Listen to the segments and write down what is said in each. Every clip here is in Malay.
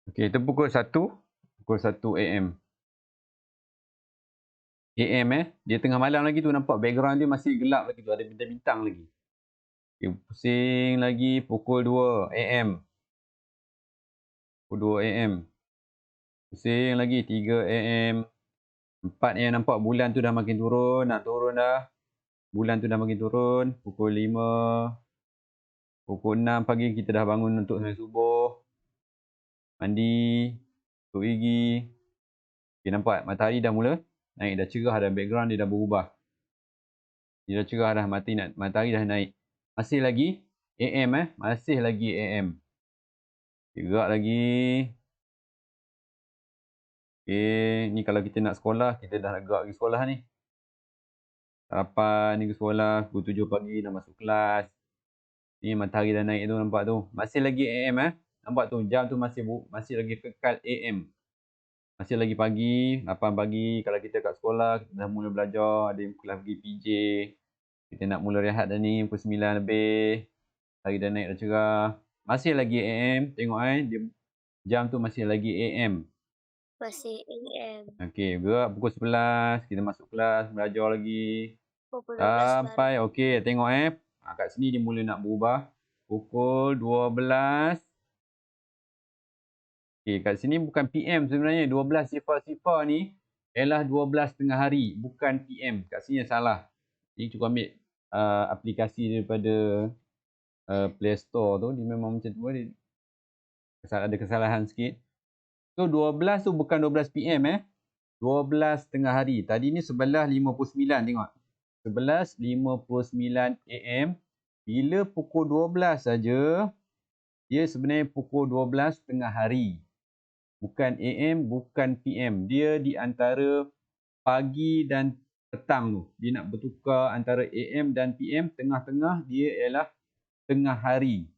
Okey, itu pukul 1 AM. AM dia tengah malam lagi tu nampak background dia masih gelap lagi tu, ada bintang-bintang lagi. Okey, pusing lagi pukul 2 AM. Pukul 2 AM. Pusing lagi 3 AM. 4 AM nampak bulan tu dah makin turun, nak turun dah. Bulan tu dah makin turun. Pukul 5, pukul 6 pagi kita dah bangun untuk sembahyang subuh. Mandi, gosok gigi. Okey, nampak matahari dah mula naik, dah cerah dah, background dia dah berubah. Dia dah cerah dah, matahari dah naik. Masih lagi AM masih lagi AM. Gerak lagi. Okey, ni kalau kita nak sekolah, kita dah nak gerak pergi sekolah ni. Sarapan ni ke sekolah, pukul 7 pagi dah masuk kelas. Ni matahari dah naik tu, nampak tu. Masih lagi AM Nampak tu, jam tu masih lagi kekal AM. Masih lagi pagi, 8 pagi kalau kita kat sekolah, kita dah mula belajar, ada yang kelas pergi PJ. Kita nak mula rehat dah ni, pukul 9 lebih. Hari dah naik dah cerah. Masih lagi AM, tengok dia jam tu masih lagi AM. Masih AM. Okey, gerak pukul 11, kita masuk kelas, belajar lagi. Pukul 12 baru. Sampai, okey, tengok kat sini dia mula nak berubah. Pukul 12. Okey, kat sini bukan PM sebenarnya. 12.00 ni ialah 12 tengah hari, bukan PM. Kat sini salah. Ni cuba ambil aplikasi daripada Play Store tu. Dia memang macam tu. Dia ada kesalahan sikit. So, 12 tu bukan 12 PM 12 tengah hari. Tadi ni 11.59, tengok. 11.59 AM. Bila pukul 12 saja, dia sebenarnya pukul 12 tengah hari. Bukan AM, bukan PM. Dia di antara pagi dan petang tu. Dia nak bertukar antara AM dan PM. Tengah-tengah dia ialah tengah hari.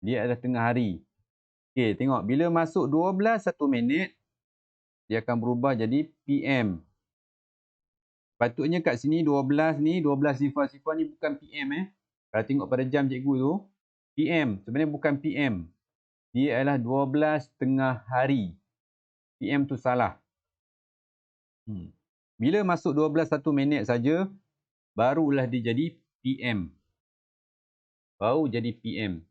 Dia adalah tengah hari. Okey, tengok. Bila masuk 12.01, dia akan berubah jadi PM. Patutnya kat sini 12 ni, 12.00 ni bukan PM Kalau tengok pada jam cikgu tu, PM. Sebenarnya bukan PM. Dia adalah 12 tengah hari. PM tu salah. Bila masuk 12.01 saja, barulah dia jadi PM. Baru jadi PM.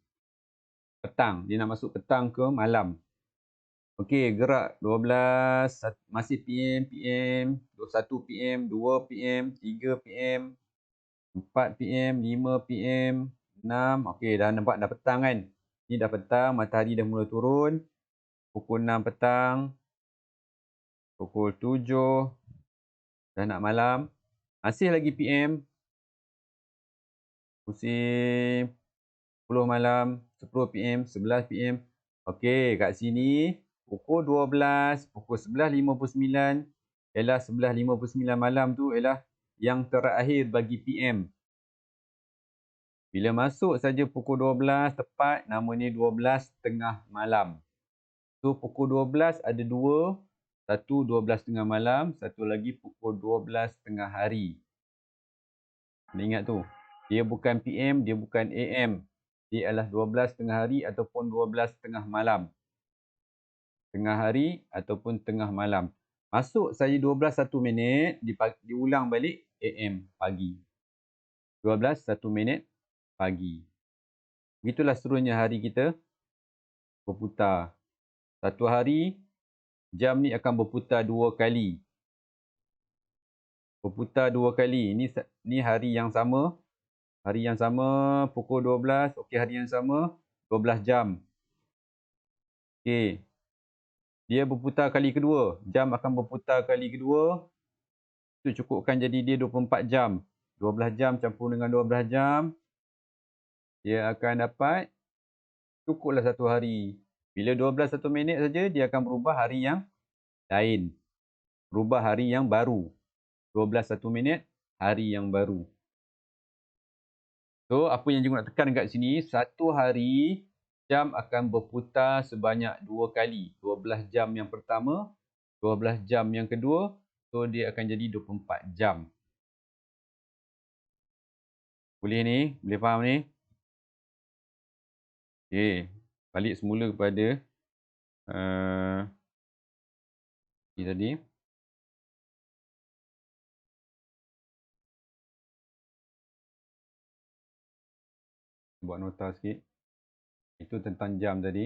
Petang. Dia nak masuk petang ke malam. Okey, gerak 12, masih PM, PM, 21 PM, 2 PM, 3 PM, 4 PM, 5 PM, 6. Okey, dah nampak dah petang kan? Ni dah petang, matahari dah mula turun. Pukul 6 petang. Pukul 7. Dah nak malam. Masih lagi PM. Pusing. 10 malam, 10 PM, 11 PM. Okey, kat sini pukul 12, pukul 11.59 ialah 11.59 malam tu ialah yang terakhir bagi PM. Bila masuk saja pukul 12 tepat, namanya 12 tengah malam. So pukul 12 ada dua, satu 12 tengah malam, satu lagi pukul 12 tengah hari. Kena ingat tu. Dia bukan PM, dia bukan AM. Dia adalah 12 tengah hari ataupun 12 tengah malam. Tengah hari ataupun tengah malam. Masuk saja 12.01, diulang balik AM pagi. 12.01 pagi. Begitulah seterusnya hari kita berputar. Satu hari, jam ni akan berputar 2 kali. Berputar 2 kali. Ni hari yang sama. Hari yang sama, pukul 12. Okey, hari yang sama, 12 jam. Okey. Dia berputar kali kedua. Jam akan berputar kali kedua. Itu cukupkan jadi dia 24 jam. 12 jam campur dengan 12 jam. Dia akan dapat, cukuplah satu hari. Bila 12.01 saja, dia akan berubah hari yang lain. Berubah hari yang baru. 12.01, hari yang baru. So, apa yang cikgu nak tekan kat sini, satu hari, jam akan berputar sebanyak 2 kali. 12 jam yang pertama, 12 jam yang kedua. So, dia akan jadi 24 jam. Boleh ni? Boleh faham ni? Okey. Balik semula kepada Ni tadi. Buat nota sikit. Itu tentang jam tadi.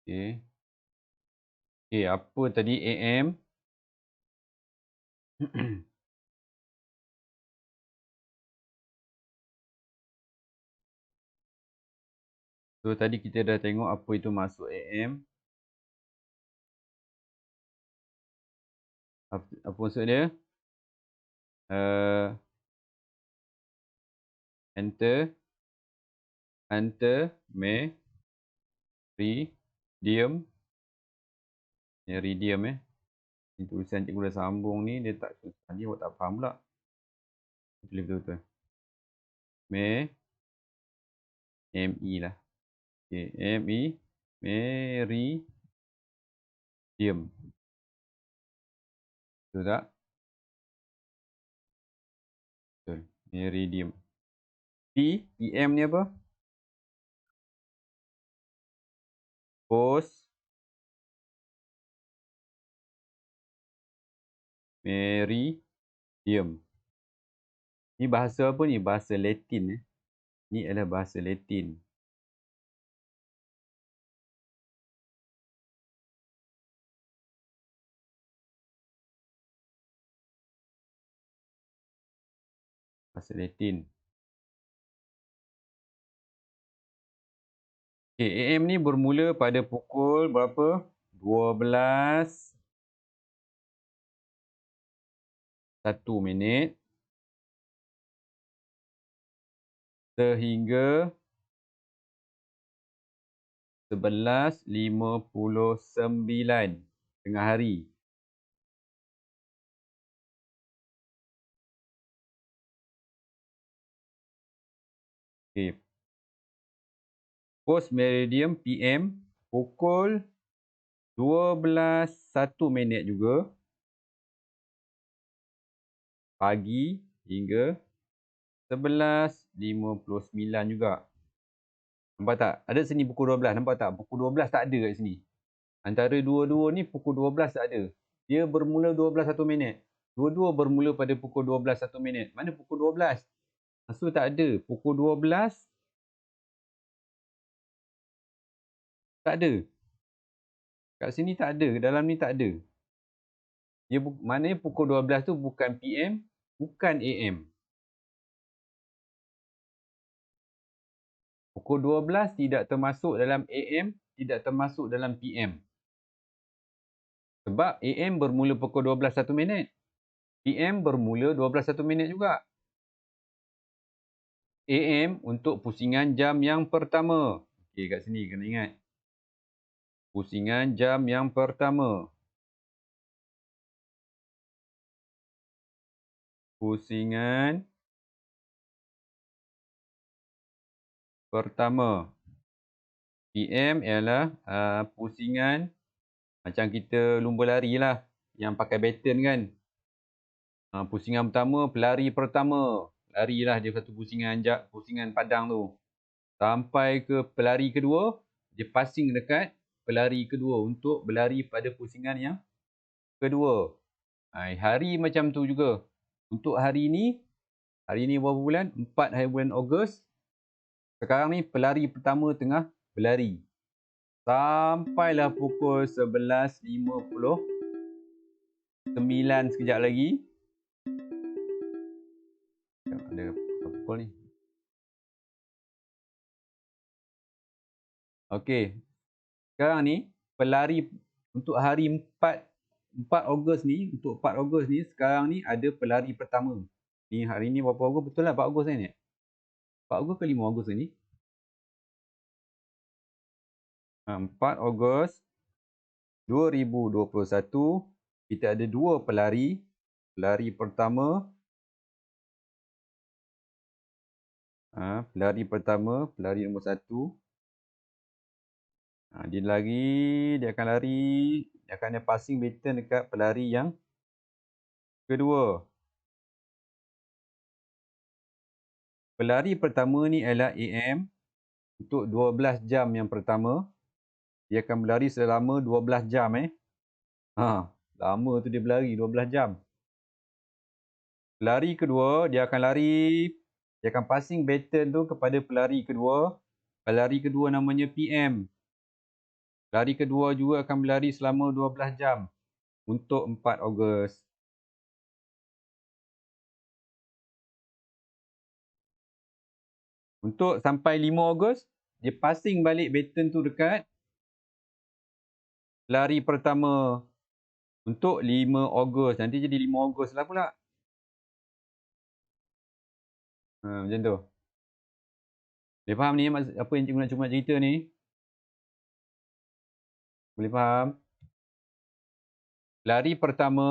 Okey. Okey, apa tadi AM? So tadi kita dah tengok apa itu maksud AM. Apa maksud dia? Enter meridium. Meridium Ni tulisan cikgu dah sambung ni, dia tak susah, dia awak tak faham pula. Tulis betul-betul. ME lah. Okay, ME. Meridium. Betul tak? Betul. Meridium. PM ni apa? Post meridium. Ni bahasa apa ni? Bahasa Latin. Ni adalah bahasa Latin. Bahasa Latin. Okay, AM ni bermula pada pukul berapa? 12:01 sehingga 11:59 tengah hari. Okay. Post meridium PM pukul 12:01 juga pagi hingga 11:59 juga. Nampak tak? Ada sini pukul 12. Nampak tak? Pukul 12 tak ada kat sini. Antara dua-dua ni pukul 12 tak ada. Dia bermula 12:01. Dua-dua bermula pada pukul 12:01. Mana pukul 12? So tak ada. Pukul 12 tak ada. Kat sini tak ada. Dalam ni tak ada. Dia maknanya pukul 12 tu bukan PM, bukan AM. Pukul 12 tidak termasuk dalam AM, tidak termasuk dalam PM. Sebab AM bermula pukul 12:01. PM bermula 12:01 juga. AM untuk pusingan jam yang pertama. Okey, kat sini kena ingat. Pusingan jam yang pertama. Pusingan pertama. PM ialah pusingan macam kita lumba lari lah. Yang pakai baton kan. Pusingan pertama, pelari pertama. Larilah dia satu pusingan padang tu. Sampai ke pelari kedua, dia passing dekat pelari kedua untuk berlari pada pusingan yang kedua. Hari macam tu juga. Untuk hari ni berapa bulan? 4 hari bulan Ogos. Sekarang ni pelari pertama tengah berlari. Sampailah pukul 11:59 sekejap lagi. Ada pukul ni. Okey. Sekarang ni pelari untuk hari 4 Ogos ni, untuk 4 Ogos ni sekarang ni ada pelari pertama. Ni hari ni berapa Ogos? Betul lah 4 Ogos ni. 4 Ogos ke 5 Ogos ni? 4 Ogos 2021 kita ada dua pelari. Pelari pertama pelari nombor 1. Dia lari, dia akan lari, dia akan ada passing baton dekat pelari yang kedua. Pelari pertama ni adalah AM. Untuk 12 jam yang pertama, dia akan berlari selama 12 jam. Lama tu dia berlari 12 jam. Pelari kedua, dia akan passing baton tu kepada pelari kedua. Pelari kedua namanya PM. Pelari kedua juga akan berlari selama 12 jam untuk 4 Ogos. Untuk sampai 5 Ogos, dia passing balik baton tu dekat pelari pertama untuk 5 Ogos. Nanti jadi 5 Ogos lah pula. Macam tu. Boleh faham ni apa yang cikgu nak cuba cerita ni? Boleh faham? Pelari pertama,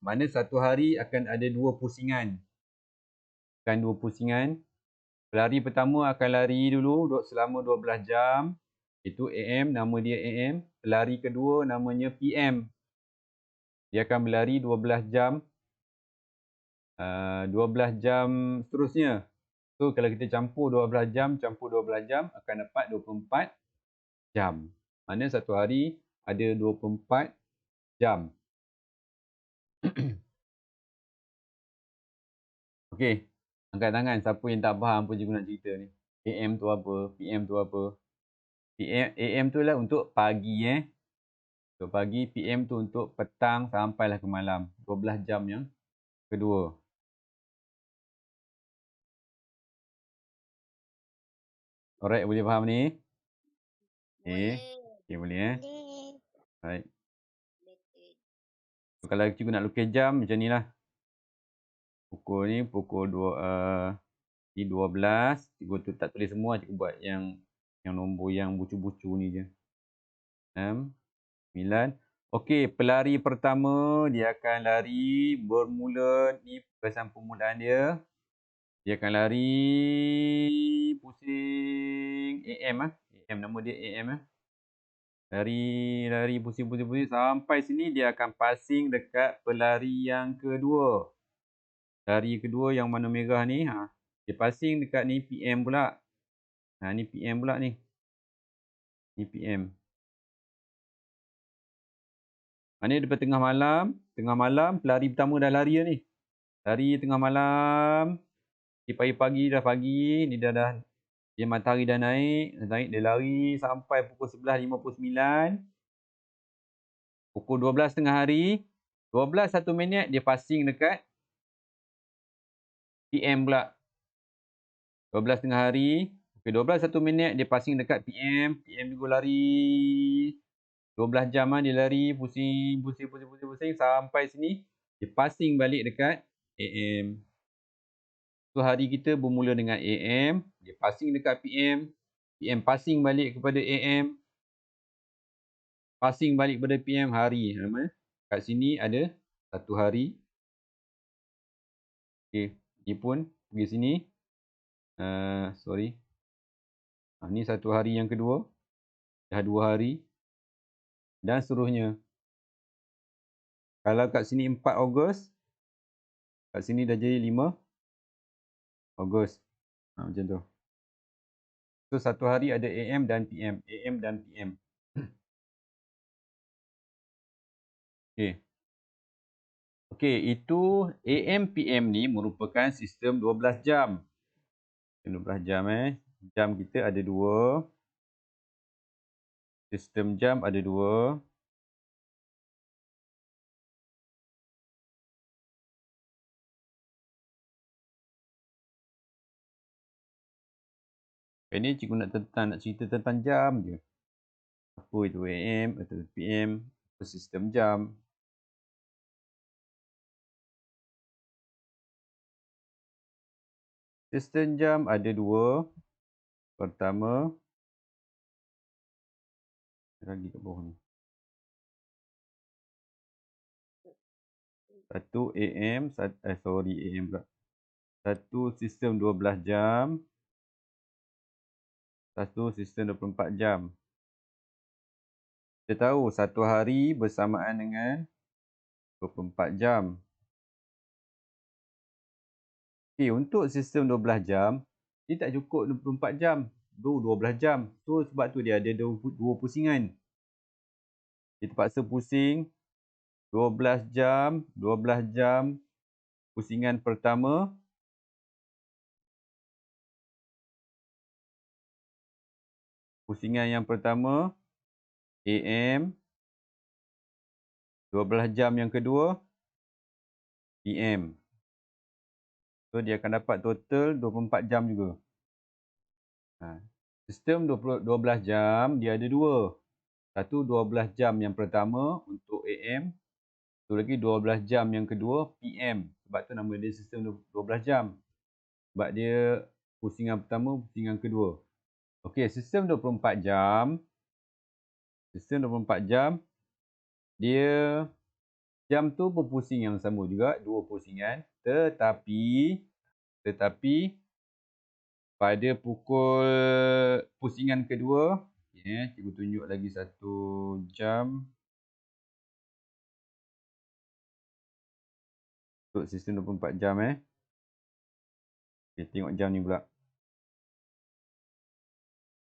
mana satu hari akan ada 2 pusingan. Akan 2 pusingan. Pelari pertama akan lari dulu selama 12 jam. Itu AM, nama dia AM. Pelari kedua namanya PM. Dia akan berlari 12 jam. 12 jam seterusnya. So, kalau kita campur 12 jam, akan dapat 24 jam. Mana satu hari ada 24 jam. Okey. Angkat tangan siapa yang tak faham apa cikgu nak cerita ni. AM tu apa? PM tu apa? AM tu lah untuk pagi Untuk pagi, PM tu untuk petang sampailah ke malam. 12 jam yang kedua. Alright, boleh faham ni? Boleh. Okay, boleh Boleh. Baik. So, kalau cikgu nak lukis jam macam ni lah. Pukul 12. Cikgu tu tak tulis semua, cikgu buat yang nombor yang bucu-bucu ni je. 6, 9. Okey, pelari pertama dia akan lari bermula ni pemeriksaan permulaan dia. Dia akan lari pusing AM AM nama dia AM Lari pusing sampai sini dia akan passing dekat pelari yang kedua. Pelari kedua yang warna merah ni, dia passing dekat ni PM pula. Ni PM pula ni. Ni PM. Mana depan tengah malam pelari pertama dah lari dah ni. Lari tengah malam. Di pagi-pagi dah pagi, ni dah dia matahari dah naik, dia lari sampai pukul 11.59. Pukul 12 tengah hari, 12 1 minit dia passing dekat PM pula. 12 tengah hari, okay, 12 1 minit dia passing dekat PM. PM juga lari 12 jam dia lari pusing sampai sini dia passing balik dekat AM. So hari kita bermula dengan AM, dia passing dekat PM, PM passing balik kepada AM, passing balik kepada PM hari. Kat sini ada satu hari. Okey, ni pun pergi sini. Ni satu hari yang kedua. Dah 2 hari. Dan seterusnya. Kalau kat sini 4 Ogos, kat sini dah jadi 5 Ogos. Macam tu. So satu hari ada AM dan PM. AM dan PM. Okey. Okey, itu AM PM ni merupakan sistem 12 jam. 12 jam Jam kita ada 2. Sistem jam ada 2. Ini cikgu nak cerita tentang jam je. Apa itu AM atau PM, apa sistem jam. Sistem jam ada 2. Pertama, lagi kat bawah ni. 1 AM, AM pula. 1 sistem 12 jam. 1 sistem 24 jam. Kita tahu satu hari bersamaan dengan 24 jam. Okey, untuk sistem 12 jam, Dia tak cukup 24 jam. 12 jam. So sebab tu dia ada dua pusingan. Dia terpaksa pusing 12 jam, 12 jam pusingan pertama. Pusingan yang pertama AM, 12 jam yang kedua PM. So dia akan dapat total 24 jam juga. Sistem 12 jam dia ada dua. Satu 12 jam yang pertama untuk AM. Satu lagi 12 jam yang kedua PM. Sebab tu nama dia sistem 12 jam. Sebab dia pusingan pertama, pusingan kedua. Okey, sistem 24 jam. Sistem 24 jam. Dia jam tu berpusing yang sama juga, dua pusingan. Tetapi pada pukul pusingan kedua, cikgu tunjuk lagi 1 jam untuk sistem 24 jam. Okay, tengok jam ni pula.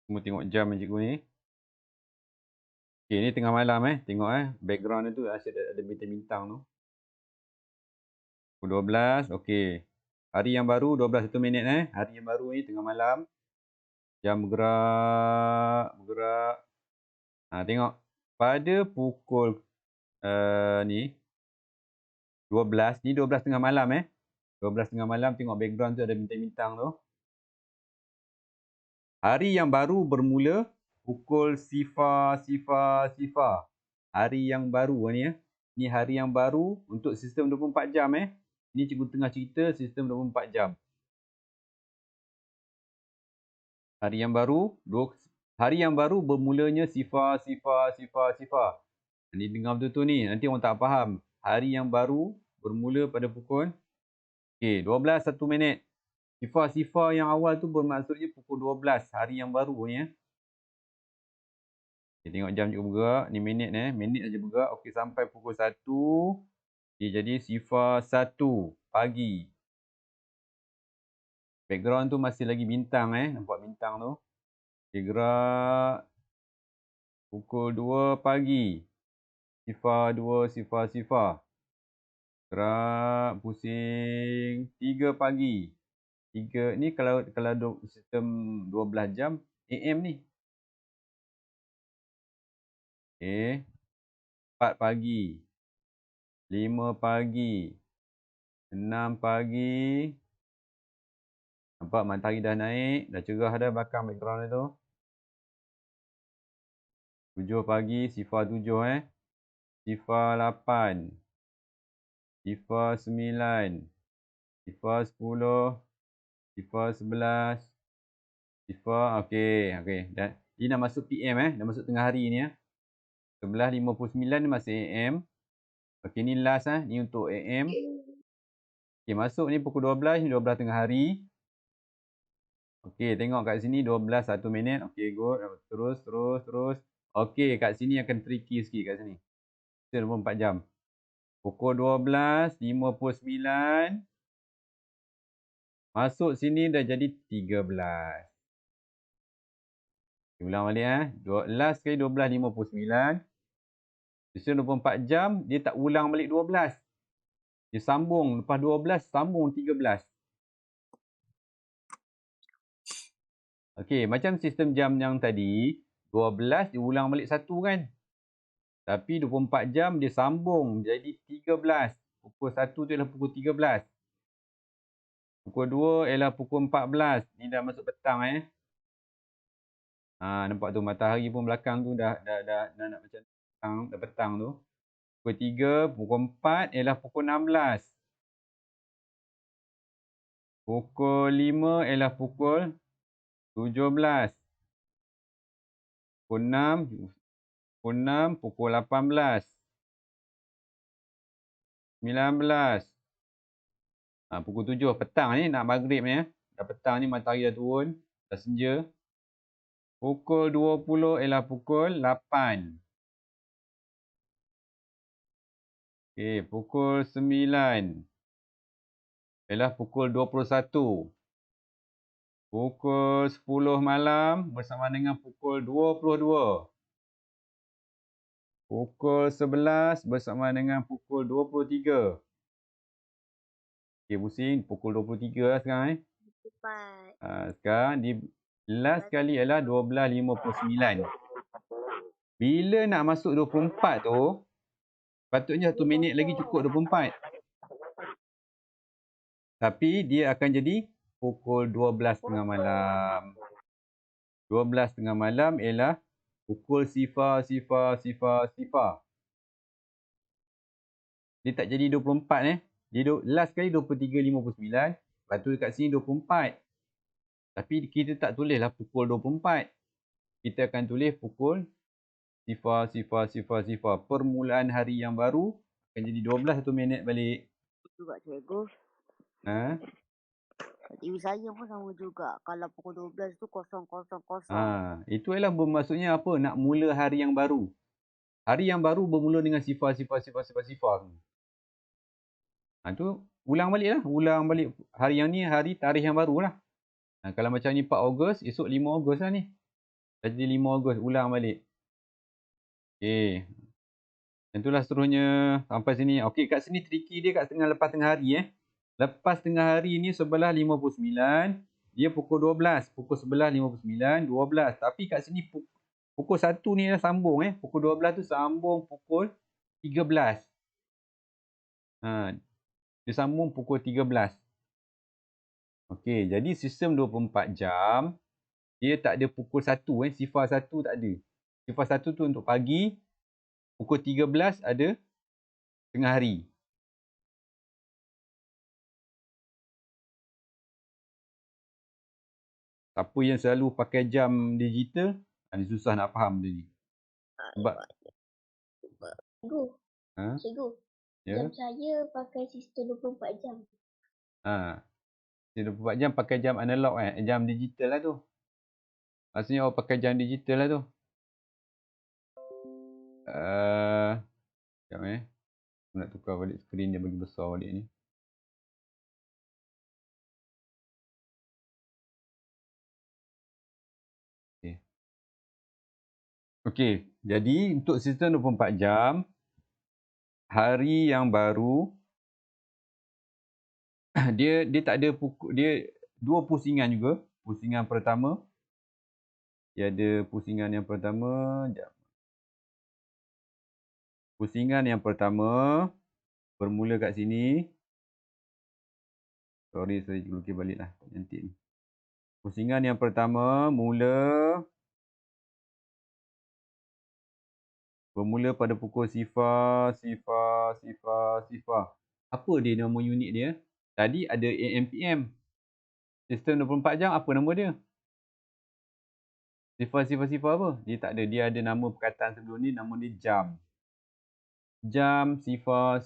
Semua tengok jam cikgu ni. Okay, ni tengah malam. Tengok background tu asyik ada bintang-bintang tu. Pukul 12, okey. Hari yang baru 12 1 minit. Hari yang baru ni tengah malam. Jam bergerak. Tengok. Pada pukul ni 12, ni 12 tengah malam 12 tengah malam, tengok background tu ada bintang-bintang tu. Hari yang baru bermula pukul sifar. Hari yang baru ni Ni hari yang baru untuk sistem 24 jam Ni cikgu tengah cerita sistem 24 jam. Hari yang baru bermulanya sifar. Ni dengar betul-betul ni, nanti orang tak faham. Hari yang baru bermula pada pukul 12 1 minit. Sifar yang awal tu bermaksudnya pukul 12 hari yang baru ni tengok jam cikgu bergerak. Ni minit minit saja bergerak. Okey, sampai pukul 1 dia jadi sifar 1 pagi. Background tu masih lagi bintang nampak bintang tu. Dia gerak pukul 2 pagi. Sifar 2 sifar. Gerak pusing 3 pagi. 3 ni kalau sistem 12 jam AM ni. Okey. 4 pagi. 5 pagi. 6 pagi. Nampak matahari dah naik, dah cerah dah belakang background dia tu. 7 pagi, sifar 7 Sifar 8. Sifar 9. Sifar 10. Sifar 11. Sifar, okey. Dah, ini dah masuk PM dah masuk tengah hari ni 11.59 ni masih AM. Okey, ni last ni untuk AM. Okey, masuk ni pukul 12, ni 12 tengah hari. Okey, tengok kat sini 12 1 minit. Okey, good. Terus. Okey, kat sini akan tricky sikit kat sini. 24 jam. Pukul 12.59. Masuk sini dah jadi 13. Ulang balik 12 kali 12.59. Sistem 24 jam, dia tak ulang balik 12. Dia sambung. Lepas 12, sambung 13. Okey, macam sistem jam yang tadi, 12 dia ulang balik 1 kan. Tapi 24 jam dia sambung jadi 13. Pukul 1 tu ialah pukul 13. Pukul 2 ialah pukul 14. Ni dah masuk petang nampak tu matahari pun belakang tu dah nak macam dah petang tu. Pukul 3, pukul 4 ialah pukul 16. Pukul 5 ialah pukul 17. Pukul 6, pukul 18. 19. Pukul 7 petang ni nak maghrib ni dah petang ni, matahari dah turun, dah senja. Pukul 20 ialah pukul 8. Okey, pukul 9 ialah pukul 21. Pukul 10 malam bersama dengan pukul 22. Pukul 11 bersama dengan pukul 23. Okey, pusing. Pukul 23 lah sekarang Cepat. Sekarang last sekali ialah 12.59. Bila nak masuk 24 tu, patutnya 1 minit lagi cukup 24. Tapi dia akan jadi pukul 12.30 malam. 12.30 malam ialah pukul 00.00. Dia tak jadi 24 Dia last sekali 23.59. Lepas tu dekat sini 24. Tapi kita tak tulislah pukul 24. Kita akan tulis pukul 00.00. Permulaan hari yang baru akan jadi 12 1 minit balik. Betul juga cikgu. Ha? TV saya pun sama juga. Kalau pukul 12 tu 00.00. Itu ialah bermaksudnya apa? Nak mula hari yang baru. Hari yang baru bermula dengan sifar. Tu ulang balik lah. Ulang balik hari yang ni, tarikh yang baru lah. Kalau macam ni 4 Ogos, esok 5 Ogos lah ni. Dah jadi 5 Ogos, ulang balik. Okey. Dan itulah seterusnya sampai sini. Okey, kat sini tricky dia kat lepas tengah hari Lepas tengah hari ni 11.59, dia pukul 12. Pukul 11.59, 12. Tapi kat sini pukul 1 ni dah sambung Pukul 12 tu sambung pukul 13. Dia sambung pukul 13. Okey, jadi sistem 24 jam, dia tak ada pukul 1 sifar 1 tak ada. Sifar 1 tu untuk pagi, pukul 13 ada tengah hari. Siapa yang selalu pakai jam digital, ni susah nak faham dia ni. Sebab Cikgu, ha? cikgu, Ya. jam saya pakai sistem 24 jam. Dia 24 jam pakai jam analog jam digital lah tu. Maksudnya awak pakai jam digital lah tu. Sekejap nak tukar balik skrin dia bagi besar balik ni. Okey, jadi untuk sistem 24 jam, hari yang baru dia tak ada dia dua pusingan juga. Pusingan pertama, dia ada pusingan yang pertama, jap. Pusingan yang pertama bermula kat sini. Sorry, saya lukis baliklah cantik ni. Pusingan yang pertama bermula pada pukul sifar. Apa dia nama unit dia? Tadi ada AM/PM. Sistem 24 jam apa nama dia? Sifar apa? Dia tak ada. Dia ada nama perkataan sebelum ni, nama dia jam. Jam sifar.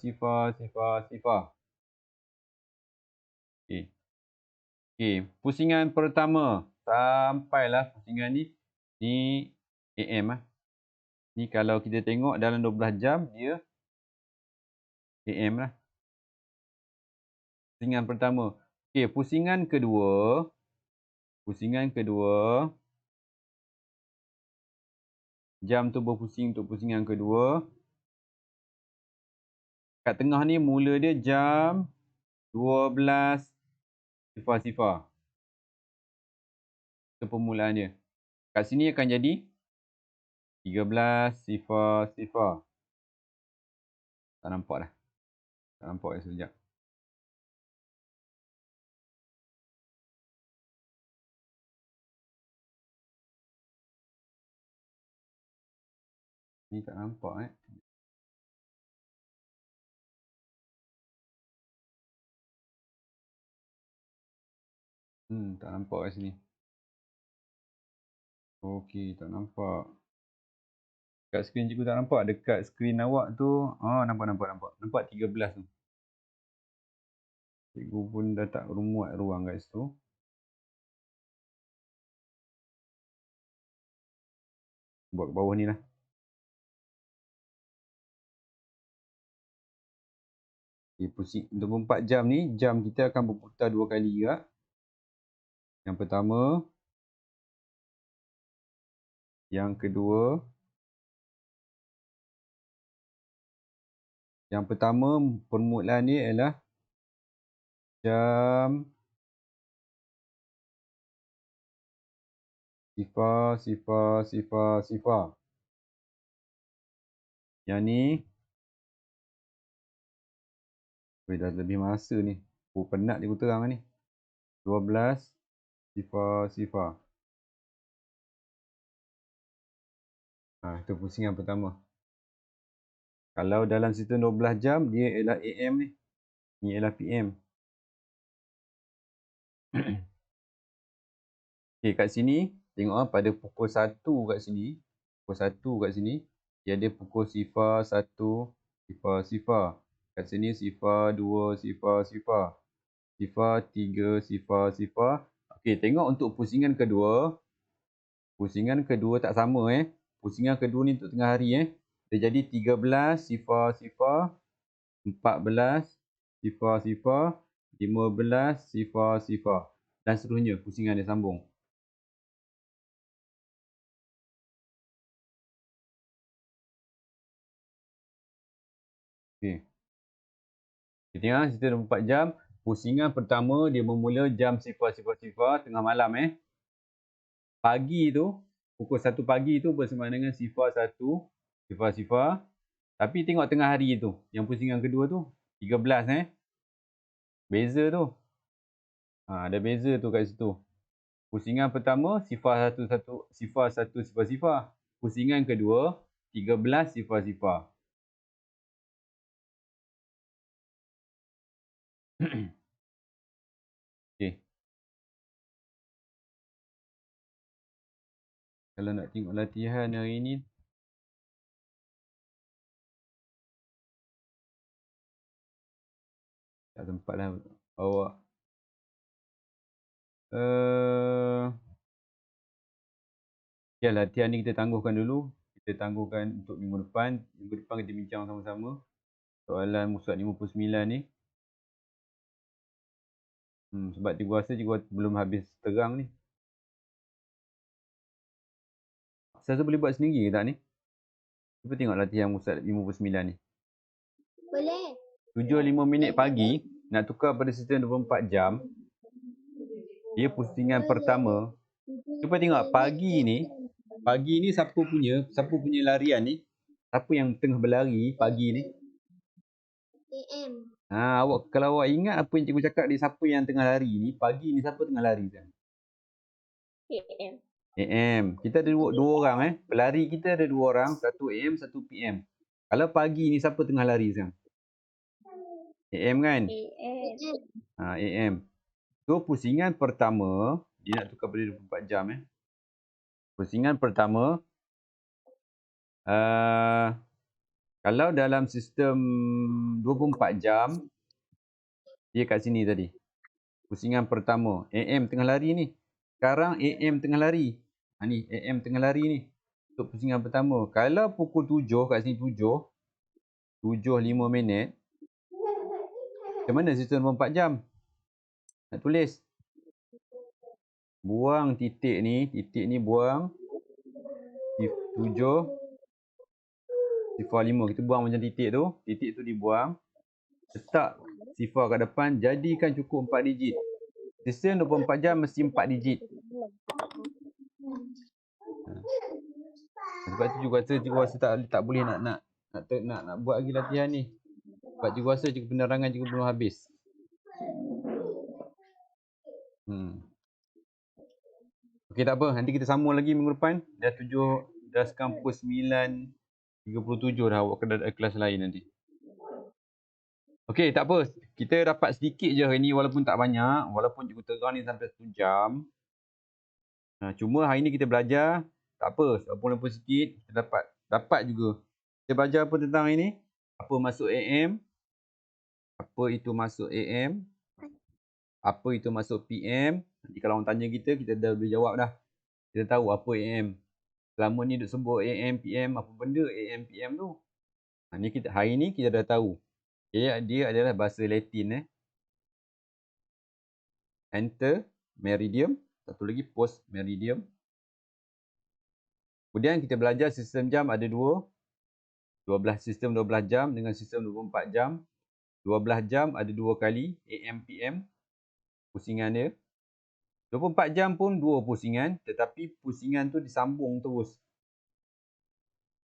Okey, pusingan pertama sampailah pusingan ni AM Ni kalau kita tengok dalam 12 jam dia AM lah. Pusingan pertama. Okey, pusingan kedua jam tu berpusing untuk pusingan kedua. Kat tengah ni mula dia jam 12 sifar. Itu permulaan dia. Kat sini akan jadi 13 sifar. Tak nampak dah. Tak nampak dah sekejap. Ni tak nampak tak nampak kat sini. Okey, tak nampak. Kat skrin cikgu tak nampak. Dekat skrin awak tu, nampak. Nampak 13 tu. Cikgu pun dah tak muat ruang kat situ. Buat ke bawah ni lah. Okay, pusing 24 jam ni, jam kita akan berputar 2 kali juga. Yang pertama, yang kedua. Yang pertama permulaan ni ialah jam sifar. Yang ni, dah lebih masa ni. Penat cikgu terang ni. 12:00. Itu pusingan pertama. Kalau dalam sistem 12 jam, dia ialah AM ni. Ni ialah PM. Okay, kat sini, tengok pada pukul 1 kat sini. Pukul 1 kat sini, dia ada pukul 01:00. Kat sini 02:00. 03:00. Okey, tengok untuk pusingan kedua. Pusingan kedua tak sama Pusingan kedua ni untuk tengah hari Dia jadi 13:00, 14:00, 15:00 dan seterusnya pusingan dia sambung. Okey. Kita tengok sistem 24 jam. Pusingan pertama dia bermula jam 00:00 tengah malam Pagi tu, pukul 1 pagi tu bersama dengan 01:00. Tapi tengok tengah hari tu, yang pusingan kedua tu 13 Beza tu. Ada beza tu kat situ. Pusingan pertama 01:00. Pusingan kedua 13:00. Okey. Kalau nak tengok latihan hari ni, tak sempat lah awak. Okay, latihan ni kita tangguhkan dulu. Kita tangguhkan untuk minggu depan. Minggu depan kita bincang sama-sama soalan musat 59 ni. Sebab cikgu rasa cikgu belum habis terang ni. Saya boleh buat sendiri ke tak ni? Cuba tengok latihan musat 59 ni. Boleh. 7:05 pagi, nak tukar pada sistem 24 jam. Dia pusingan pertama. Cuba tengok pagi ni siapa punya larian ni? Siapa yang tengah berlari pagi ni? AM. Kalau awak ingat apa yang cikgu cakap, siapa yang tengah lari ni? Pagi ni siapa tengah lari sekarang? AM. AM. Kita ada dua orang Pelari kita ada 2 orang, satu AM, satu PM. Kalau pagi ni siapa tengah lari sekarang? AM kan? AM. So pusingan pertama, dia nak tukar pada 24 jam Pusingan pertama, kalau dalam sistem 24 jam, dia kat sini tadi. Pusingan pertama, AM tengah lari ni. Sekarang AM tengah lari. Ni AM tengah lari ni. Untuk pusingan pertama. Kalau pukul 7 kat sini 7:05. Macam mana sistem 24 jam? Nak tulis. Buang titik ni buang 7:05. Kita buang macam titik tu dibuang. Letak sifar kat depan, jadikan cukup 4 digit. Sistem 24 jam mesti 4 digit. Sebab tu cikgu rasa tak boleh nak buat lagi latihan ni. Sebab cikgu rasa penerangan cikgu belum habis. Okey, tak apa. Nanti kita sambung lagi minggu depan. Dah sekarang pukul 9:37 dah. Awak kena ada kelas lain nanti. Okey, tak apa. Kita dapat sedikit je hari ni walaupun tak banyak. Walaupun cikgu terang ni sampai 1 jam. Cuma hari ni kita belajar. Tak apa. Walaupun sikit, kita dapat juga. Kita belajar apa tentang hari ni? Apa masuk AM? Apa itu masuk AM? Apa itu masuk PM? Nanti kalau orang tanya kita dah boleh jawab dah. Kita tahu apa AM. Selama ni duk sebut AM, PM, apa benda AM, PM tu. Hari ni kita dah tahu. Dia adalah bahasa Latin. Enter, meridium, satu lagi post meridium. Kemudian kita belajar sistem jam ada dua. 12 sistem 12 jam dengan sistem 24 jam. 12 jam ada dua kali AM PM pusingan dia. 24 jam pun dua pusingan, tetapi pusingan tu disambung terus.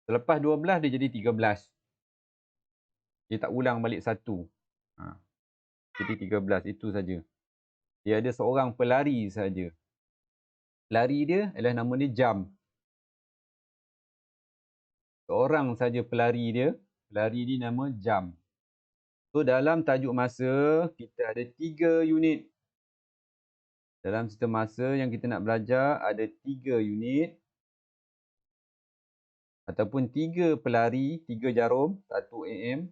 Selepas 12 dia jadi 13. Dia tak ulang balik satu. Jadi 13 itu saja. Dia ada seorang pelari saja. Pelari dia adalah nama dia jam. Seorang saja pelari dia. Pelari dia nama jam. So dalam tajuk masa kita ada 3 unit. Dalam sistem masa yang kita nak belajar ada 3 unit. Ataupun 3 pelari, 3 jarum, 1 AM,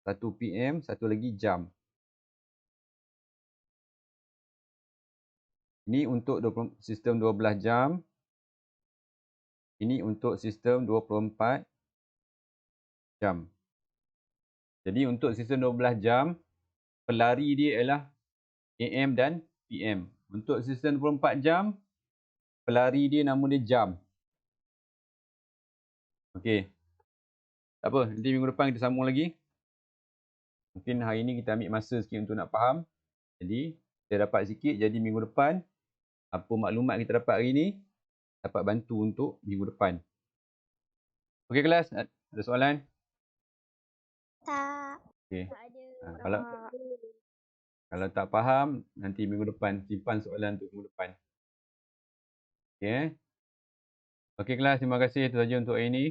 1 PM, satu lagi jam. Ini untuk sistem 12 jam. Ini untuk sistem 24 jam. Jadi untuk sistem 12 jam, pelari dia ialah AM dan PM. Untuk sistem 24 jam, pelari dia nama dia jam. Okey. Tak apa, nanti minggu depan kita sambung lagi. Mungkin hari ini kita ambil masa sikit untuk nak faham. Jadi, kita dapat sikit. Jadi minggu depan, apa maklumat kita dapat hari ini, dapat bantu untuk minggu depan. Okey kelas, ada soalan? Tak. Okey. Tak ada. Kalau tak faham, nanti minggu depan simpan soalan untuk minggu depan. Okey. Okey kelas, terima kasih. Itu saja untuk hari ini.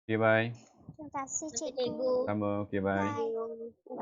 Okey, bye. Terima kasih cikgu. Sama, okey, bye. Bye.